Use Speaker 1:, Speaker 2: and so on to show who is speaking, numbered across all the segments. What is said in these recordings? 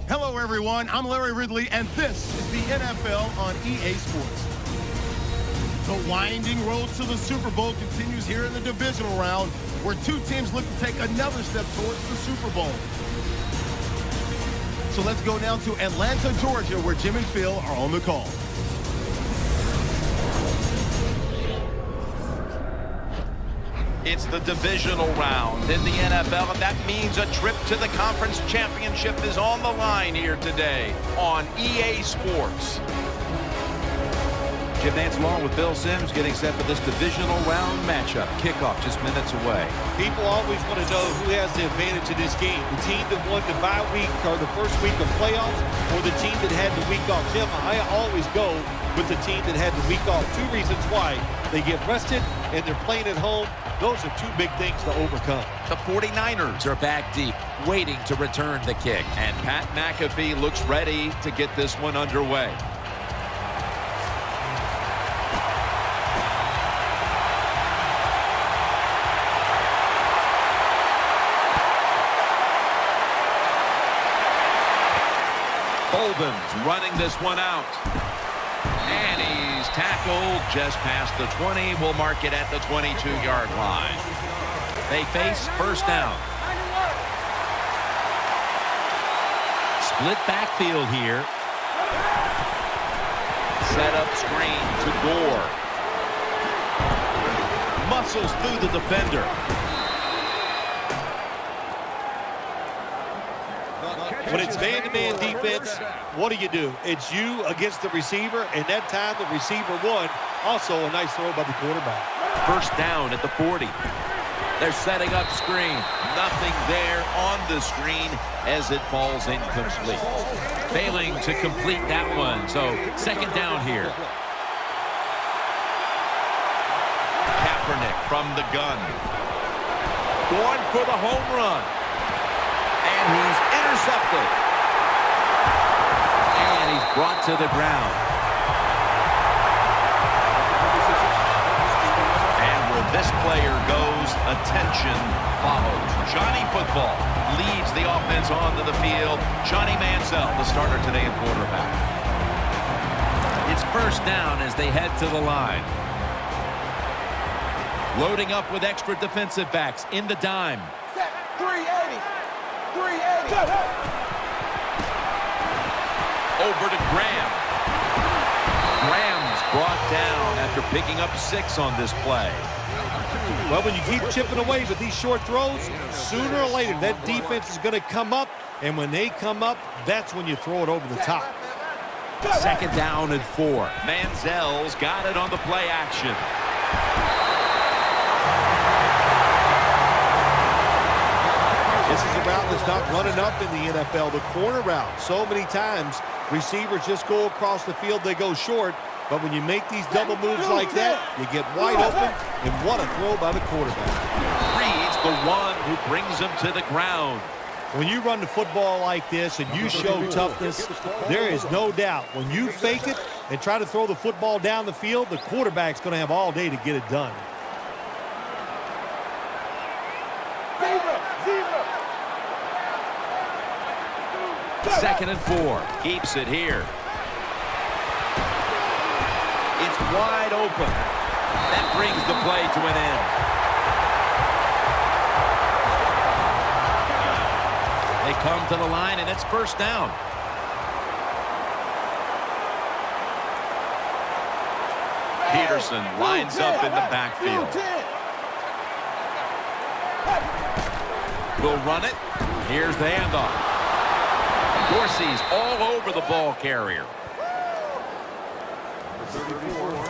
Speaker 1: Hello, everyone. I'm Larry Ridley, and this is the NFL on EA Sports. The winding road to the Super Bowl continues here in the divisional round, where two teams look to take another step towards the Super Bowl. So let's go now to Atlanta, Georgia, where Jim and Phil are on the call.
Speaker 2: It's the divisional round in the NFL, and that means a trip to the conference championship is on the line here today on EA Sports.
Speaker 3: Jim Nantz along with Bill Sims getting set for this divisional round matchup. Kickoff just minutes away.
Speaker 4: People always want to know who has the advantage in this game. The team that won the bye week or the first week of playoffs, or the team that had the week off. Jim, I always go with the team that had the week off. Two reasons why. They get rested and they're playing at home. Those are two big things to overcome.
Speaker 2: The 49ers are back deep, waiting to return the kick. And Pat McAfee looks ready to get this one underway. Bolden's running this one out. And he's tackled just past the 20. We'll mark it at the 22-yard line. They face first down. Split backfield here. Set up screen to Gore. Muscles through the defender.
Speaker 4: When it's man-to-man defense, what do? It's you against the receiver, and that time the receiver won. Also a nice throw by the quarterback.
Speaker 2: First down at the 40. They're setting up screen. Nothing there on the screen as it falls incomplete. Failing to complete that one, so second down here. Kaepernick from the gun. Going for the home run. And he's intercepted. And he's brought to the ground. And where this player goes, attention follows. Johnny Football leads the offense onto the field. Johnny Manziel, the starter today at quarterback. It's first down as they head to the line. Loading up with extra defensive backs in the dime.
Speaker 5: 380. 380.
Speaker 2: Over to Graham. Graham's brought down after picking up 6 on this play.
Speaker 4: Well, when you keep chipping away with these short throws, sooner or later that defense is going to come up, and when they come up, that's when you throw it over the top.
Speaker 2: Second down and 4. Manziel's got it on the play action.
Speaker 4: This is a route that's not running up in the NFL, the corner route. So many times, receivers just go across the field, they go short. But when you make these double moves like that, you get wide open, and what a throw by the quarterback.
Speaker 2: Reed's the one who brings him to the ground.
Speaker 4: When you run the football like this and you show toughness, there is no doubt. When you fake it and try to throw the football down the field, the quarterback's going to have all day to get it done.
Speaker 2: Second and 4. Keeps it here. It's wide open. That brings the play to an end. They come to the line, and it's first down. Peterson lines up in the backfield. Will run it. Here's the handoff. Dorsey's all over the ball carrier.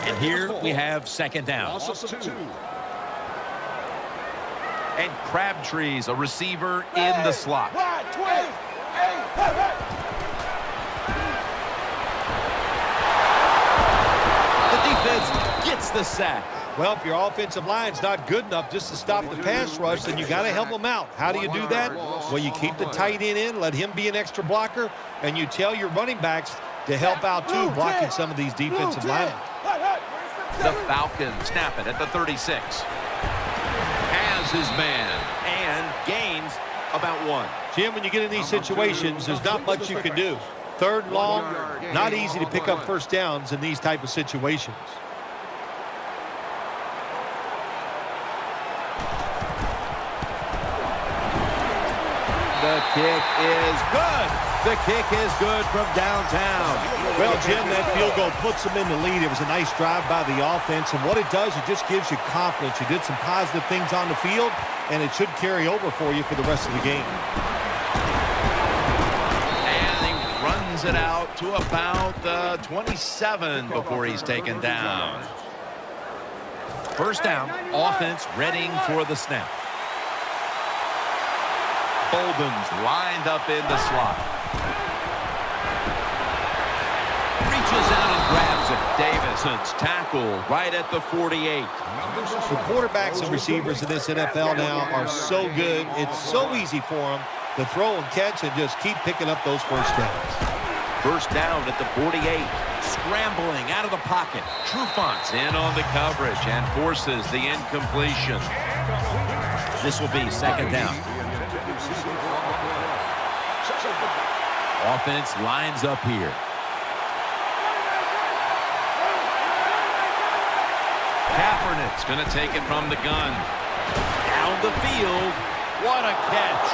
Speaker 2: And here we have second down. And Crabtree's a receiver in the slot. The defense gets the sack.
Speaker 4: Well, if your offensive line's not good enough just to stop the pass rush, then you got to help them out. How do you do that? Well, you keep the tight end in, let him be an extra blocker, and you tell your running backs to help out too, blocking some of these defensive linemen.
Speaker 2: The Falcons snap it at the 36. Has his man and gains
Speaker 3: about 1.
Speaker 4: Jim, when you get in these situations, there's not much you can do. 3rd and long, not easy to pick up first downs in these type of situations.
Speaker 3: The kick is good. The kick is good from downtown.
Speaker 4: Well, Jim, that field goal puts them in the lead. It was a nice drive by the offense, and what it does, it just gives you confidence. You did some positive things on the field, and it should carry over for you for the rest of the game.
Speaker 2: And he runs it out to about 27 before he's taken down.
Speaker 3: First down, offense readying for the snap.
Speaker 2: Bolden's lined up in the slot. Reaches out and grabs it. Davison's tackle right at the 48.
Speaker 4: The quarterbacks and receivers in this NFL now are so good. It's so easy for them to throw and catch and just keep picking up those first downs.
Speaker 2: First down at the 48.
Speaker 3: Scrambling out of the pocket.
Speaker 2: Trufont's in on the coverage and forces the incompletion.
Speaker 3: This will be second down. Offense lines up here.
Speaker 2: Kaepernick's going to take it from the gun.
Speaker 3: Down the field. What a catch.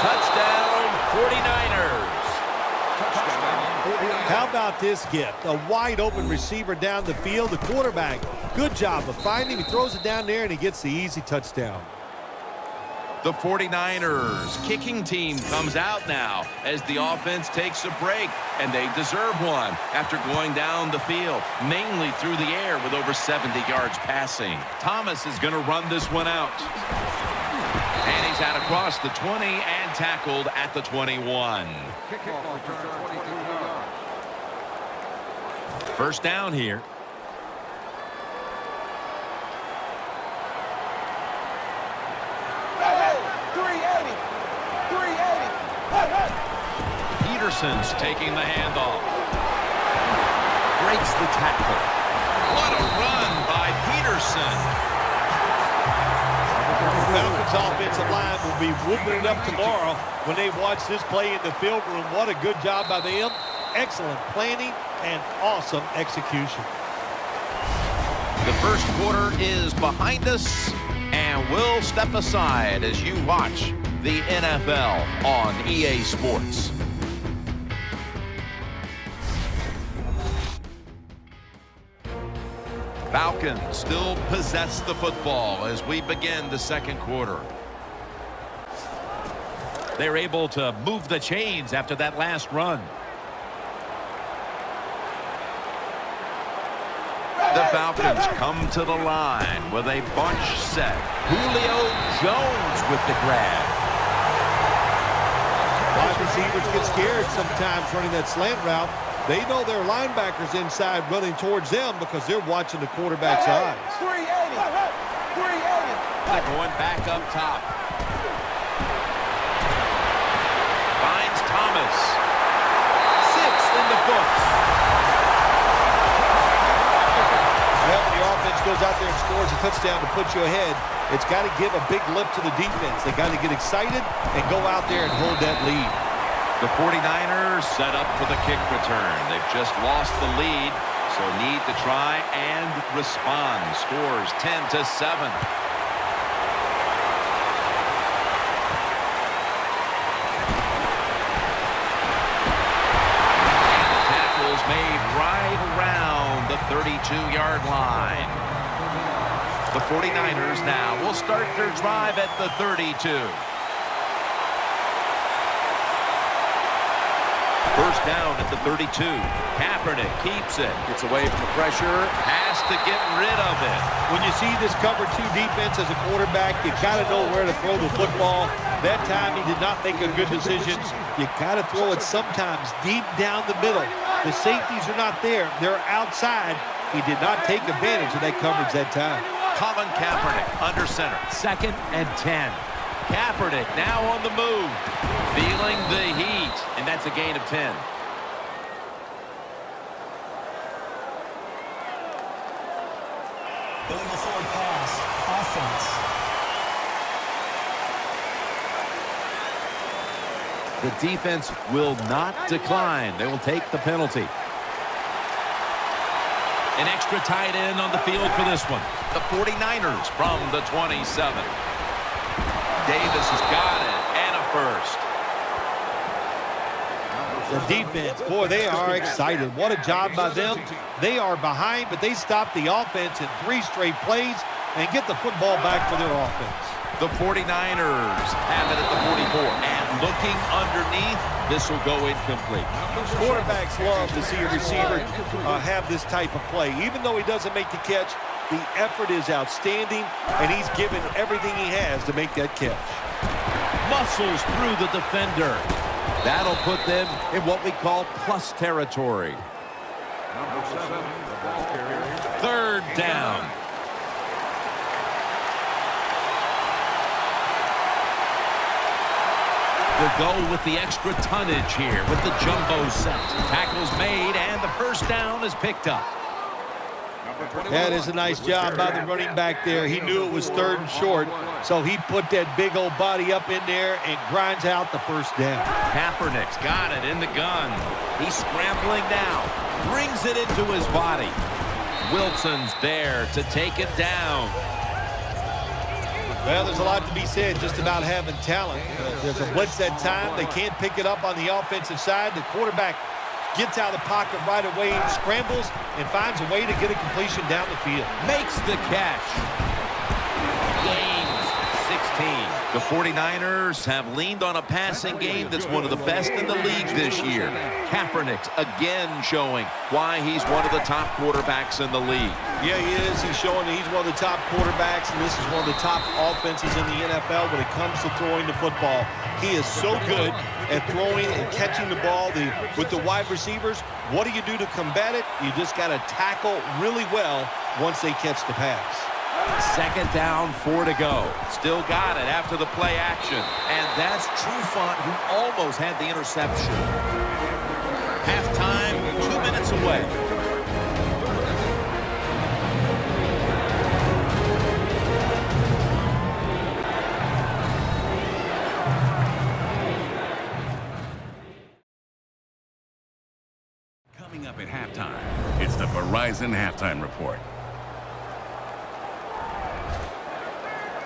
Speaker 3: Touchdown 49ers.
Speaker 4: How about this gift? A wide open receiver down the field. The quarterback, good job of finding him. He throws it down there and he gets the easy touchdown.
Speaker 2: The 49ers kicking team comes out now as the offense takes a break, and they deserve one after going down the field, mainly through the air with over 70 yards passing. Thomas is going to run this one out. And he's out across the 20 and tackled at the 21.
Speaker 3: First down here.
Speaker 2: Peterson's taking the handoff.
Speaker 3: Breaks the tackle.
Speaker 2: What a run by Peterson.
Speaker 4: The Falcons offensive line will be whooping it up tomorrow when they watch this play in the film room. What a good job by them. Excellent planning and awesome execution.
Speaker 2: The first quarter is behind us, and we'll step aside as you watch the NFL on EA Sports. Falcons still possess the football as we begin the second quarter.
Speaker 3: They're able to move the chains after that last run.
Speaker 2: The Falcons come to the line with a bunch set. Julio Jones with the grab.
Speaker 4: Wide receivers get scared sometimes running that slant route. They know their linebackers inside running towards them because they're watching the quarterback's eyes.
Speaker 5: 380. 380.
Speaker 2: They're going back up top. Finds Thomas. 6 in the books.
Speaker 4: Well, when the offense goes out there and scores a touchdown to put you ahead, it's got to give a big lift to the defense. They got to get excited and go out there and hold that lead.
Speaker 2: The 49ers set up for the kick return. They've just lost the lead, so need to try and respond. Scores 10-7. Tackles made right around the 32-yard line. The 49ers now will start their drive at the 32. First down at the 32. Kaepernick keeps it.
Speaker 3: Gets away from the pressure.
Speaker 2: Has to get rid of it.
Speaker 4: When you see this cover 2 defense as a quarterback, you got to know where to throw the football. That time he did not make a good decision. You got to throw it sometimes deep down the middle. The safeties are not there. They're outside. He did not take advantage of that coverage that time.
Speaker 2: Colin Kaepernick under center.
Speaker 3: 2nd and 10.
Speaker 2: Kaepernick now on the move. Feeling the heat.
Speaker 3: And that's a gain of 10.
Speaker 6: Going forward pass, offense.
Speaker 3: The defense will not decline. They will take the penalty.
Speaker 2: An extra tight end on the field for this one. The 49ers from the 27. Davis has got it, and a first.
Speaker 4: The defense, boy, they are excited. What a job by them. They are behind, but they stop the offense in 3 straight plays and get the football back for their offense.
Speaker 2: The 49ers have it at the 44. And looking underneath, this will go incomplete.
Speaker 4: Quarterbacks love to see a receiver have this type of play. Even though he doesn't make the catch, the effort is outstanding, and he's given everything he has to make that catch.
Speaker 3: Muscles through the defender. That'll put them in what we call plus territory.
Speaker 2: Third down. We'll go with the extra tonnage here with the jumbo set. Tackles made, and the first down is picked up.
Speaker 4: That is a nice job by the running back there. He knew it was 3rd and short, so he put that big old body up in there and grinds out the first down.
Speaker 2: Kaepernick's got it in the gun. He's scrambling now. Brings it into his body. Wilson's there to take it down.
Speaker 4: Well, there's a lot to be said just about having talent. There's a blitz that time. They can't pick it up on the offensive side. The quarterback gets out of the pocket right away, scrambles, and finds a way to get a completion down the field.
Speaker 3: Makes the catch.
Speaker 2: Gains 16. The 49ers have leaned on a passing game that's one of the best in the league this year. Kaepernick's again showing why he's one of the top quarterbacks in the league.
Speaker 4: Yeah, he is. He's showing that he's one of the top quarterbacks, and this is one of the top offenses in the NFL when it comes to throwing the football. He is so good at throwing and catching the ball with the wide receivers. What do you do to combat it? You just got to tackle really well once they catch the pass.
Speaker 3: 2nd down, 4 to go.
Speaker 2: Still got it after the play action.
Speaker 3: And that's Trufant, who almost had the interception.
Speaker 2: Halftime, 2 minutes away.
Speaker 6: Coming up at halftime, it's the Verizon Halftime Report.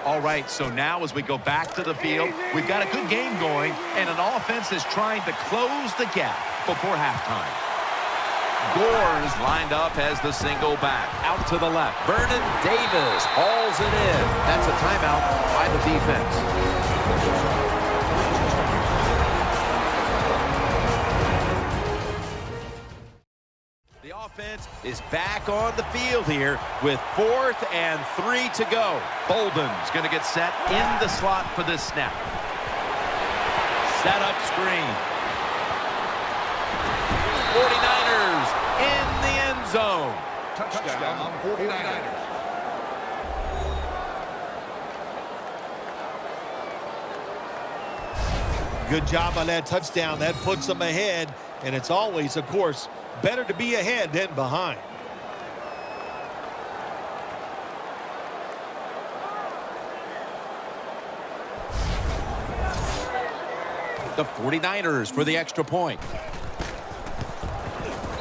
Speaker 2: All right, so now as we go back to the field, we've got a good game going, and an offense is trying to close the gap before halftime. Gore's lined up as the single back.
Speaker 3: Out to the left. Vernon Davis hauls it in. That's a timeout by the defense. The offense is back on the field here with 4th and 3 to go.
Speaker 2: Bolden's going to get set in the slot for this snap.
Speaker 3: Set up screen.
Speaker 2: 49ers in the end zone.
Speaker 5: Touchdown, 49ers.
Speaker 4: Good job on that touchdown. That puts them ahead, and it's always, of course, better to be ahead than behind.
Speaker 3: The 49ers for the extra point.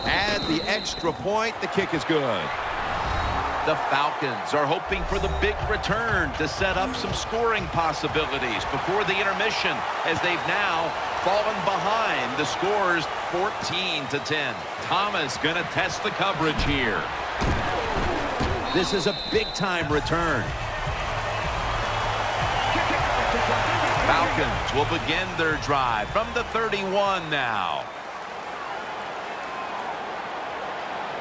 Speaker 3: And the extra point, the kick is good.
Speaker 2: The Falcons are hoping for the big return to set up some scoring possibilities before the intermission, as they've now fallen behind. The score's 14-10. Thomas going to test the coverage here.
Speaker 3: This is a big-time return.
Speaker 2: Falcons will begin their drive from the 31 now.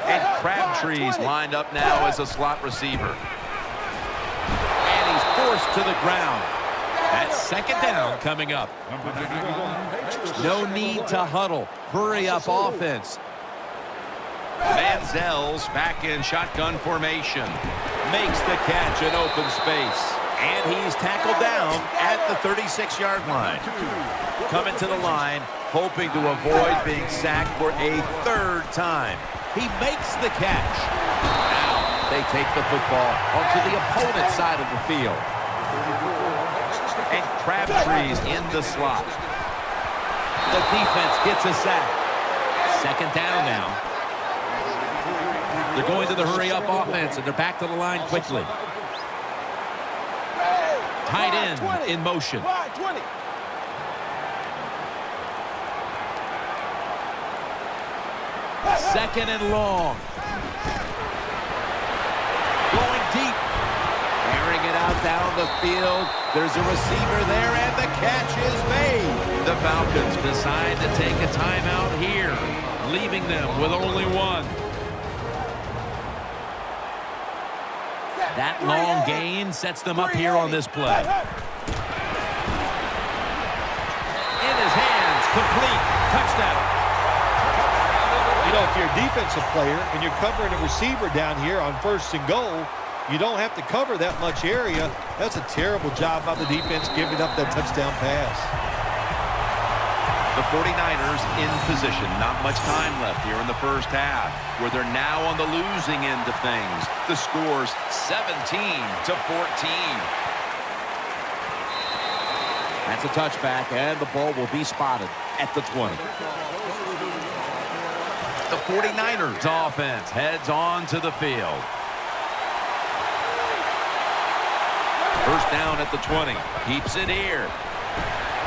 Speaker 2: And Crabtree's lined up now as a slot receiver.
Speaker 3: And he's forced to the ground. That's 2nd down coming up. No need to huddle. Hurry up offense.
Speaker 2: Manziel's back in shotgun formation.
Speaker 3: Makes the catch in open space. And he's tackled down at the 36-yard line. Coming to the line, hoping to avoid being sacked for a 3rd time. He makes the catch. Now they take the football onto the opponent's side of the field.
Speaker 2: And Crabtree's in the slot.
Speaker 3: defense gets a sack. Second down now. They're going to the hurry-up offense, and they're back to the line quickly. Tight end in motion. Second and long. Going deep. Airing it out down the field. There's a receiver there, and the catch is made. The Falcons decide to take a timeout here, leaving them with only one. That long gain sets them up here on this play. In his hands, complete, touchdown.
Speaker 4: You know, if you're a defensive player and you're covering a receiver down here on 1st and goal, you don't have to cover that much area. That's a terrible job by the defense giving up that touchdown pass.
Speaker 2: The 49ers in position. Not much time left here in the first half, where they're now on the losing end of things. The score's 17-14.
Speaker 3: That's a touchback, and the ball will be spotted at the 20.
Speaker 2: The 49ers
Speaker 3: Offense heads on to the field. First down at the 20. Keeps it here.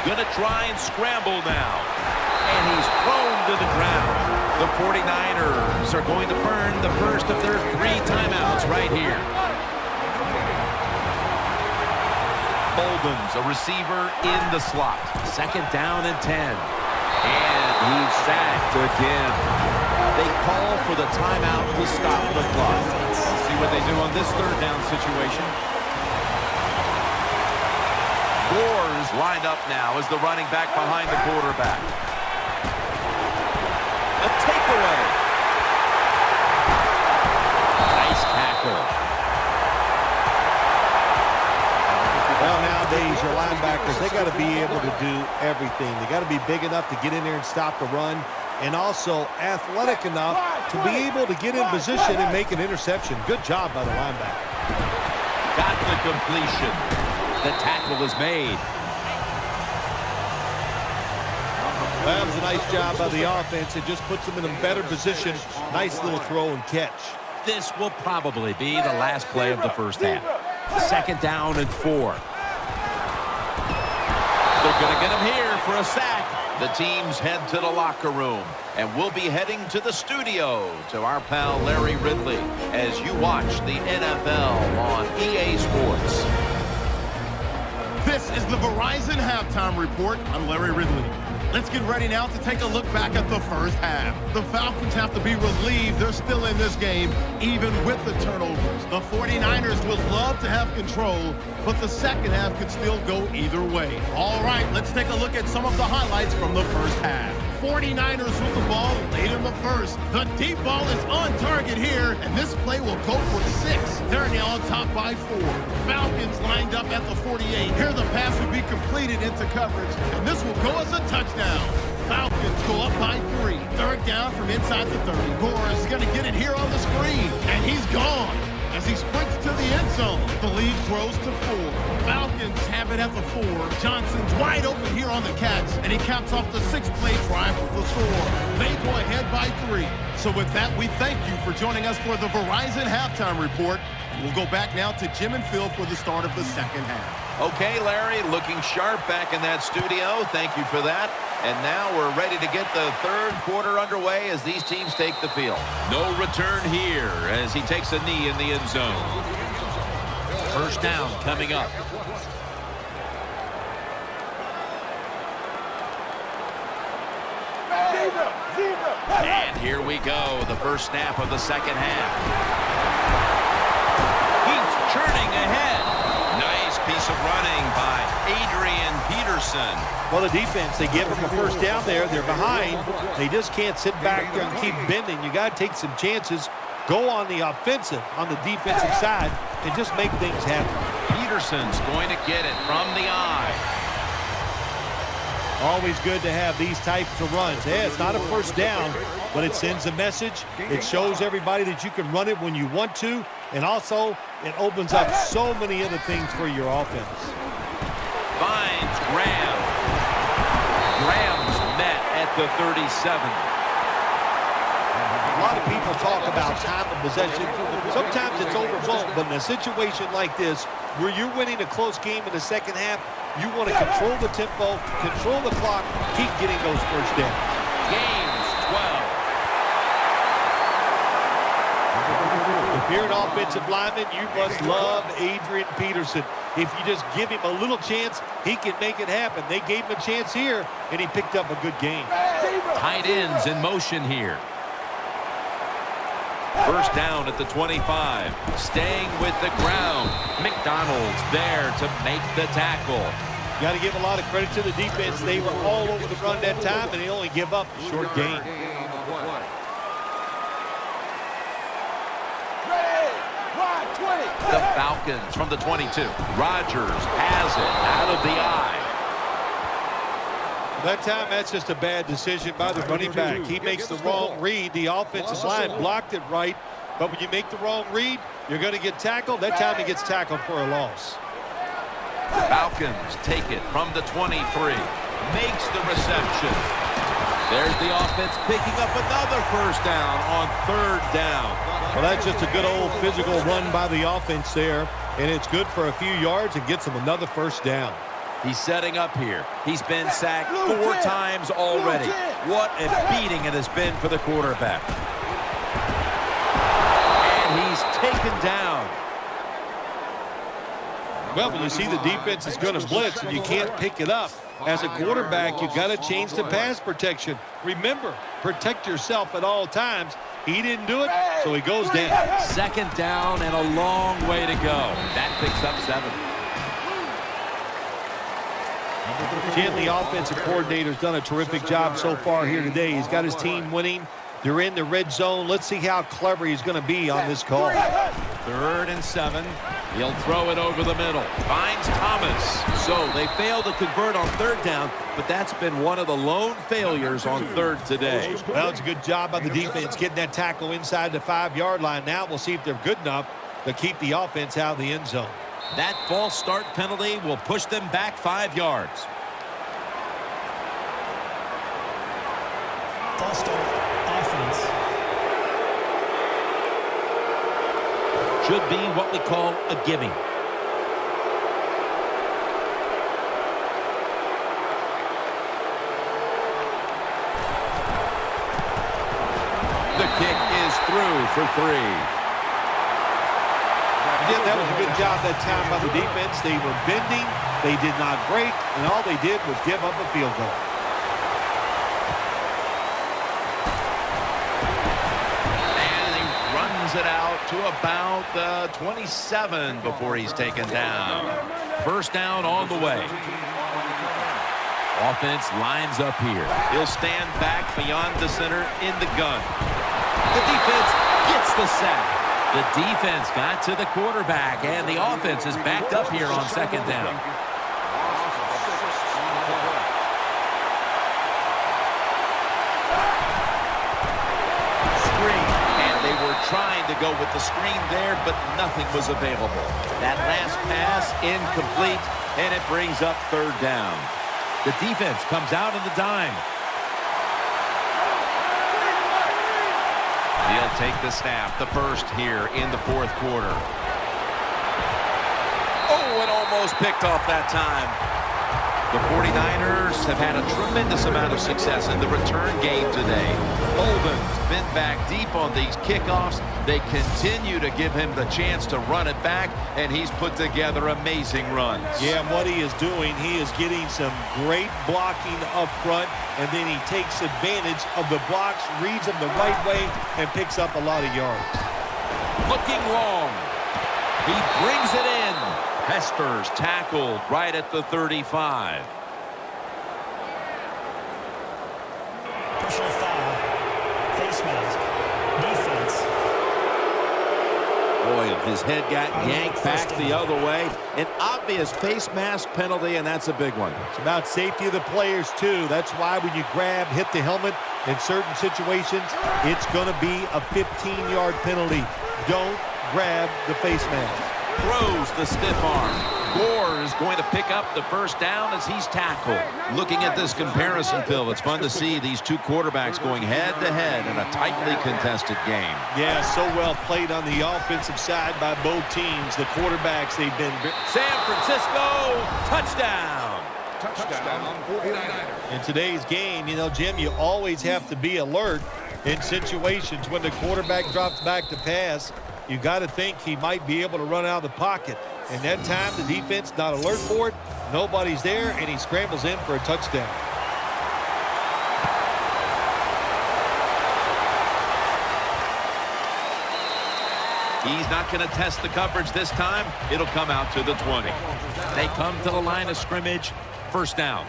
Speaker 3: Gonna try and scramble now. And he's thrown to the ground. The 49ers are going to burn the first of their 3 timeouts right here.
Speaker 2: Bolden's a receiver in the slot.
Speaker 3: Second down and 10. And he's sacked again. They call for the timeout to stop the clock.
Speaker 2: See what they do on this third down situation.
Speaker 3: Gore's lined up now as the running back behind the quarterback. A takeaway. Nice tackle.
Speaker 4: Well, nowadays, your linebackers, they got to be able to do everything. They got to be big enough to get in there and stop the run, and also athletic enough to be able to get in position and make an interception. Good job by the linebacker.
Speaker 3: Got the completion. The tackle is made.
Speaker 4: That was a nice job by the offense. It just puts them in a better position. Nice little throw and catch.
Speaker 3: This will probably be the last play of the first half. Second down and 4.
Speaker 2: They're going to get him here for a sack. The teams head to the locker room, and we'll be heading to the studio to our pal Larry Ridley as you watch the NFL on EA Sports.
Speaker 1: This is the Verizon Halftime Report. I'm Larry Ridley. Let's get ready now to take a look back at the first half. The Falcons have to be relieved they're still in this game, even with the turnovers. The 49ers would love to have control, but the second half could still go either way. All right, let's take a look at some of the highlights from the first half. 49ers with the ball late in the first. The deep ball is on target here, and this play will go for 6. They're now on top by 4. Falcons lined up at the 48. Here the pass will be completed into coverage, and this will go as a touchdown. Falcons go up by 3. Third down from inside the 30. Gore is going to get it here on the screen, and he's gone as he sprints to the end zone. The lead grows to 4. Falcons have it at the 4. Johnson's wide open here on the catch, and he caps off the 6-play drive with the score. They go ahead by 3. So with that, we thank you for joining us for the Verizon Halftime Report. And we'll go back now to Jim and Phil for the start of the second half.
Speaker 2: Okay, Larry, looking sharp back in that studio. Thank you for that. And now we're ready to get the third quarter underway as these teams take the field.
Speaker 3: No return here as he takes a knee in the end zone. First down coming up. And here we go, the first snap of the second half. He's churning ahead. Nice piece of running by Adrian Peterson.
Speaker 4: Well, the defense, they give them a first down there. They're behind. They just can't sit back there and keep bending. You got to take some chances. Go on the offensive, on the defensive side, and just make things happen.
Speaker 2: Peterson's going to get it from the eye.
Speaker 4: Always good to have these types of runs. Yeah, it's not a first down, but it sends a message. It shows everybody that you can run it when you want to, and also it opens up so many other things for your offense.
Speaker 3: Finds Graham. Graham's met the 37.
Speaker 4: A lot of people talk about time of possession. Sometimes it's overblown, but in a situation like this, where you're winning a close game in the second half, you want to control the tempo, control the clock, keep getting those first downs.
Speaker 3: Gains 12.
Speaker 4: If you're an offensive lineman, you must love Adrian Peterson. If you just give him a little chance, he can make it happen. They gave him a chance here, and he picked up a good game.
Speaker 3: Tight ends in motion here. First down at the 25. Staying with the ground. McDonald's there to make the tackle.
Speaker 4: Got to give a lot of credit to the defense. They were all over the run that time, and they only give up a short gain.
Speaker 3: The Falcons from the 22. Rodgers has it out of the eye.
Speaker 4: That time, that's just a bad decision by the running back. He makes the wrong read. The offensive line blocked it right. But when you make the wrong read, you're going to get tackled. That time he gets tackled for a loss.
Speaker 3: Falcons take it from the 23. Makes the reception. There's the offense picking up another first down on third down.
Speaker 4: Well, that's just a good old physical run by the offense there. And it's good for a few yards and gets him another first down.
Speaker 3: He's setting up here. He's been sacked 4 times already. What a beating it has been for the quarterback. And he's taken down.
Speaker 4: Well, when you see the defense is going to blitz and you can't pick it up, as a quarterback, you've got to change to pass protection. Remember, protect yourself at all times. He didn't do it, so he goes down.
Speaker 3: Second down and a long way to go. That picks up 7.
Speaker 4: Jim, the offensive coordinator, has done a terrific job so far here today. He's got his team winning. They're in the red zone. Let's see how clever he's going to be on this call.
Speaker 3: 3rd and 7. He'll throw it over the middle. Finds Thomas. So they failed to convert on 3rd down, but that's been one of the lone failures on 3rd today.
Speaker 4: Well, it's a good job by the defense getting that tackle inside the 5-yard line. Now we'll see if they're good enough to keep the offense out of the end zone.
Speaker 3: That false start penalty will push them back 5 yards.
Speaker 7: False start offense.
Speaker 3: Should be what we call a gimme. The kick is through for 3.
Speaker 4: Yeah, that was a good job that time by the defense. They were bending, they did not break, and all they did was give up a field goal.
Speaker 3: And he runs it out to about the 27 before he's taken down. First down on the way. Offense lines up here. He'll stand back beyond the center in the gun. The defense gets the sack. The defense got to the quarterback, and the offense is backed up here on 2nd down. Screen, and they were trying to go with the screen there, but nothing was available. That last pass incomplete, and it brings up 3rd down. The defense comes out in the dime. He'll take the snap, the first here in the 4th quarter. Oh, it almost picked off that time. The 49ers have had a tremendous amount of success in the return game today. Holden's been back deep on these kickoffs. They continue to give him the chance to run it back, and he's put together amazing runs.
Speaker 4: Yeah, and what he is doing, he is getting some great blocking up front, and then he takes advantage of the blocks, reads them the right way, and picks up a lot of yards.
Speaker 3: Looking long. He brings it in. Hester's tackled right at the 35.
Speaker 7: Personal foul. Face mask. Defense.
Speaker 3: Boy, his head got yanked back the other way. An obvious face mask penalty, and that's a big one.
Speaker 4: It's about safety of the players, too. That's why when you grab, hit the helmet in certain situations, it's going to be a 15-yard penalty. Don't grab the face mask.
Speaker 3: Throws the stiff arm.
Speaker 2: Gore is going to pick up the first down as he's tackled. Looking at this comparison, Phil, it's fun to see these two quarterbacks going head-to-head in a tightly contested game.
Speaker 4: Yeah, so well played on the offensive side by both teams. The quarterbacks, they've been...
Speaker 3: San Francisco, touchdown.
Speaker 5: Touchdown on 49ers.
Speaker 4: In today's game, you know, Jim, you always have to be alert in situations when the quarterback drops back to pass. You got to think he might be able to run out of the pocket. And that time, the defense not alert for it. Nobody's there, and he scrambles in for a touchdown.
Speaker 2: He's not going to test the coverage this time. It'll come out to the 20. They come to the line of scrimmage. First down.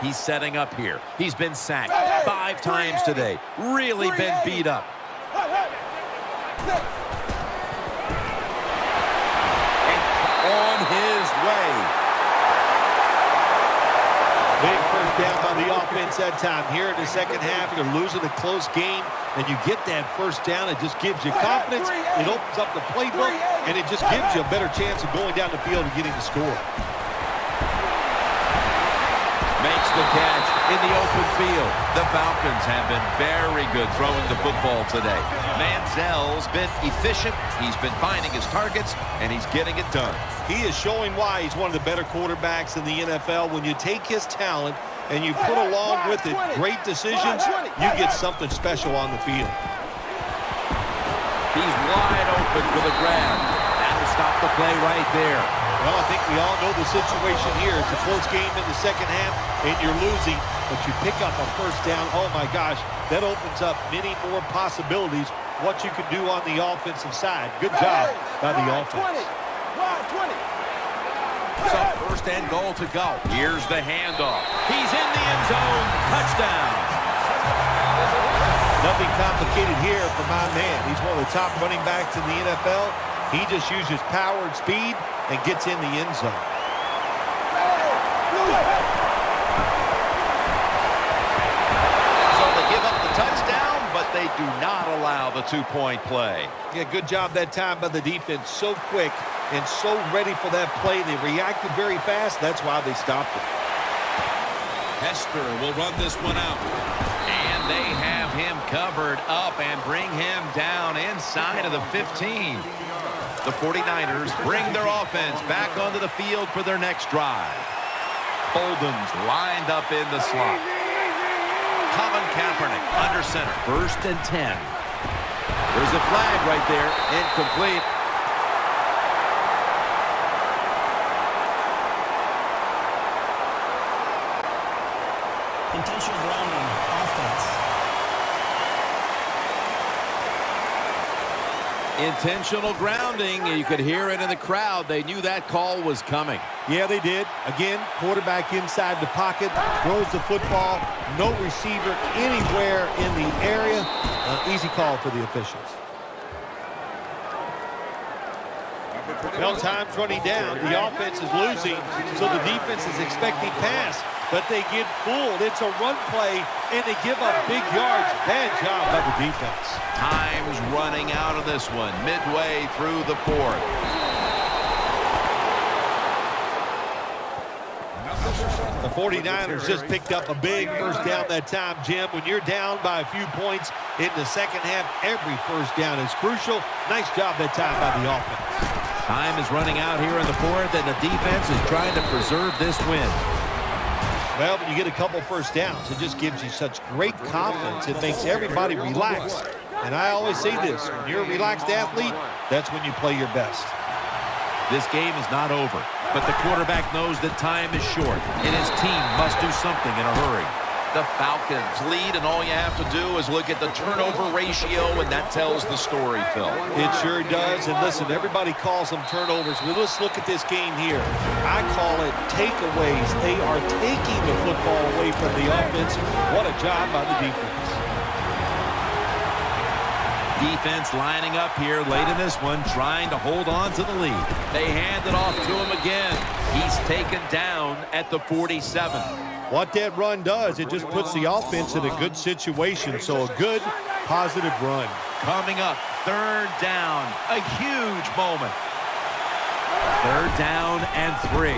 Speaker 2: He's setting up here. He's been sacked 5 times today. Really been beat up.
Speaker 3: And on his way.
Speaker 4: Big first down by the offense that time. Here in the second half, they're losing a close game, and you get that first down. It just gives you confidence. It opens up the playbook, and it just gives you a better chance of going down the field and getting the score.
Speaker 2: Makes the catch in the open field. The Falcons have been very good throwing the football today. Manziel's been efficient. He's been finding his targets, and he's getting it done.
Speaker 4: He is showing why he's one of the better quarterbacks in the NFL. When you take his talent and you put along with it great decisions, you get something special on the field.
Speaker 3: He's wide open for the grab. That'll stop the play right there.
Speaker 4: Well, I think we all know the situation here. It's a close game in the second half, and you're losing, but you pick up a first down. Oh, my gosh, that opens up many more possibilities, what you can do on the offensive side. Good job by the offense.
Speaker 3: So first and goal to go.
Speaker 2: Here's the handoff. He's in the end zone. Touchdown.
Speaker 4: Nothing complicated here for my man. He's one of the top running backs in the NFL. He just uses power and speed and gets in the end zone.
Speaker 2: So they give up the touchdown, but they do not allow the 2-point play.
Speaker 4: Yeah, good job that time by the defense. So quick and so ready for that play. They reacted very fast. That's why they stopped it.
Speaker 2: Hester will run this one out. And they have him covered up and bring him down inside of the 15. The 49ers bring their offense back onto the field for their next drive. Bolden's lined up in the slot. Colin Kaepernick under center. 1st and 10.
Speaker 3: There's a flag right there. Incomplete.
Speaker 7: Intentional grounding, offense.
Speaker 3: Intentional grounding. You could hear it in the crowd. They knew that call was coming.
Speaker 4: Yeah, they did. Again, quarterback inside the pocket, throws the football, no receiver anywhere in the area. Easy call for the officials. Well, time's running down. The offense is losing, so the defense is expecting pass, but they get fooled. It's a run play, and they give up big yards. Bad job by the defense.
Speaker 2: Time's running out of this one, midway through the 4th.
Speaker 4: The 49ers just picked up a big first down that time, Jim. When you're down by a few points in the second half, every first down is crucial. Nice job that time by the offense.
Speaker 2: Time is running out here in the 4th, and the defense is trying to preserve this win.
Speaker 4: Well, when you get a couple first downs, it just gives you such great confidence. It makes everybody relax. And I always say this, when you're a relaxed athlete, that's when you play your best.
Speaker 2: This game is not over, but the quarterback knows that time is short, and his team must do something in a hurry. The Falcons lead, and all you have to do is look at the turnover ratio, and that tells the story, Phil.
Speaker 4: It sure does. And listen, everybody calls them turnovers. Well, let's look at this game here. I call it takeaways. They are taking the football away from the offense. What a job by the defense.
Speaker 2: Defense lining up here late in this one, trying to hold on to the lead. They hand it off to him again. He's taken down at the 47.
Speaker 4: What that run does, it just puts the offense in a good situation. So a good, positive run.
Speaker 2: Coming up, 3rd down, a huge moment.
Speaker 3: Third down and 3.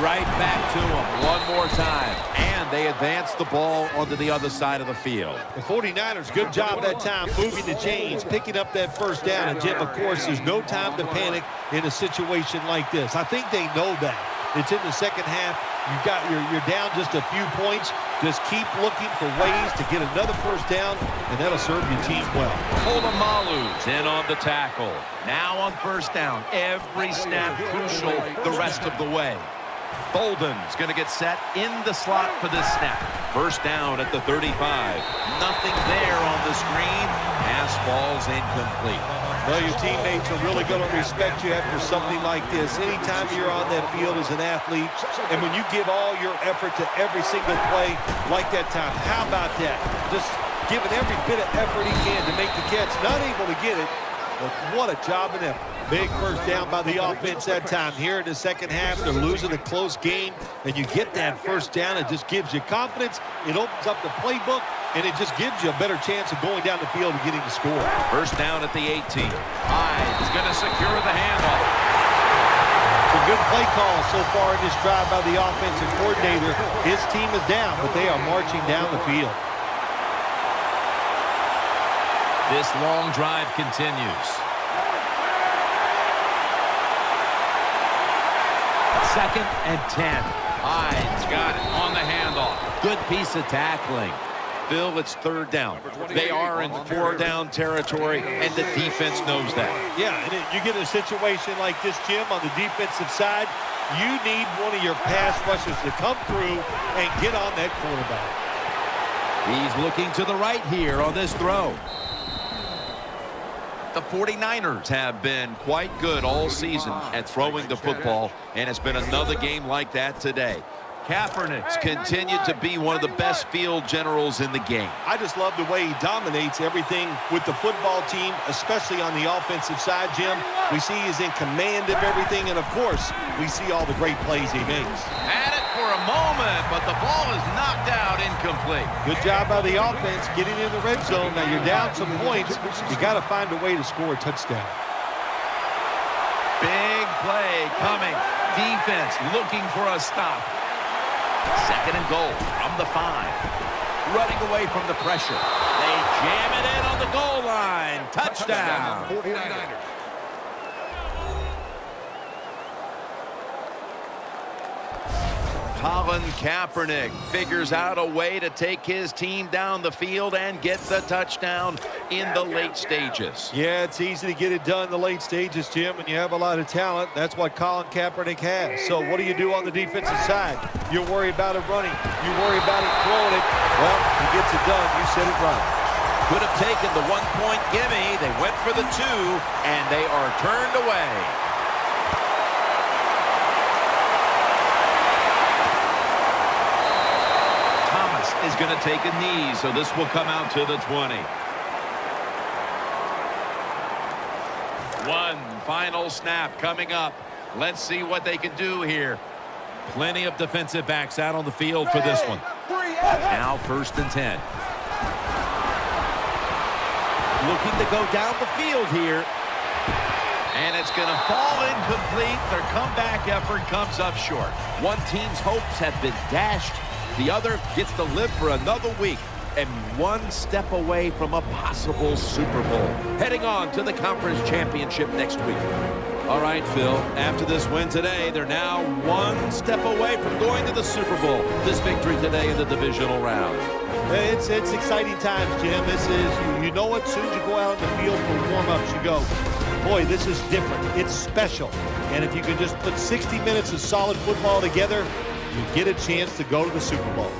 Speaker 3: Right back to them one more time. And they advance the ball onto the other side of the field.
Speaker 4: The 49ers, good job that time moving the chains, picking up that first down. And, Jim, of course, there's no time to panic in a situation like this. I think they know that. It's in the second half. You're down just a few points. Just keep looking for ways to get another first down, and that'll serve your team well.
Speaker 2: Polamalu's in on the tackle. Now on first down. Every snap crucial the rest of the way. Bolden's going to get set in the slot for this snap. First down at the 35. Nothing there on the screen. Pass ball's incomplete.
Speaker 4: Well, your teammates are really going to respect you after something like this. Anytime you're on that field as an athlete, and when you give all your effort to every single play like that time, how about that? Just giving every bit of effort he can to make the catch. Not able to get it, but what a job and effort. Big first down by the offense that time. Here in the second half, they're losing a close game, and you get that first down. It just gives you confidence. It opens up the playbook, and it just gives you a better chance of going down the field and getting the score.
Speaker 2: First down at the 18. Hyde's going to secure the handoff.
Speaker 4: Some good play calls so far in this drive by the offensive coordinator. His team is down, but they are marching down the field.
Speaker 2: This long drive continues.
Speaker 3: Second and 10.
Speaker 2: Hyde's got it on the handoff.
Speaker 3: Good piece of tackling.
Speaker 2: Bill, it's third down. They are in 4-down territory, and the defense knows that.
Speaker 4: Yeah, and you get a situation like this, Jim, on the defensive side, you need one of your pass rushers to come through and get on that quarterback.
Speaker 3: He's looking to the right here on this throw.
Speaker 2: The 49ers have been quite good all season at throwing the football, and it's been another game like that today. Kaepernick's continued to be one of the best field generals in the game.
Speaker 4: I just love the way he dominates everything with the football team, especially on the offensive side, Jim. We see he's in command of everything, and, of course, we see all the great plays he makes.
Speaker 2: Had it for a moment, but the ball is knocked out incomplete.
Speaker 4: Good job by the offense getting in the red zone. Now you're down some points. You got to find a way to score a touchdown.
Speaker 2: Big play coming. Defense looking for a stop. Second and goal from the 5.
Speaker 3: Running away from the pressure. They jam it in on the goal line. Touchdown.
Speaker 5: 49ers.
Speaker 2: Colin Kaepernick figures out a way to take his team down the field and get the touchdown in the late stages.
Speaker 4: Yeah, it's easy to get it done in the late stages, Jim, and you have a lot of talent. That's what Colin Kaepernick has. So what do you do on the defensive side? You worry about it running. You worry about it throwing it. Well, he gets it done. You said it right.
Speaker 3: Could have taken the 1-point gimme. They went for the 2, and they are turned away.
Speaker 2: Is going to take a knee, so this will come out to the 20. One final snap coming up. Let's see what they can do here.
Speaker 3: Plenty of defensive backs out on the field for this one. Now first and 10. Looking to go down the field here.
Speaker 2: And it's going to fall incomplete. Their comeback effort comes up short.
Speaker 3: One team's hopes have been dashed. The other gets to live for another week and one step away from a possible Super Bowl. Heading on to the conference championship next week. All right, Phil, after this win today, they're now one step away from going to the Super Bowl. This victory today in the divisional round.
Speaker 4: It's exciting times, Jim. This is, you know what, as soon as you go out in the field for warm-ups, you go, boy, this is different. It's special. And if you can just put 60 minutes of solid football together, you get a chance to go to the Super Bowl.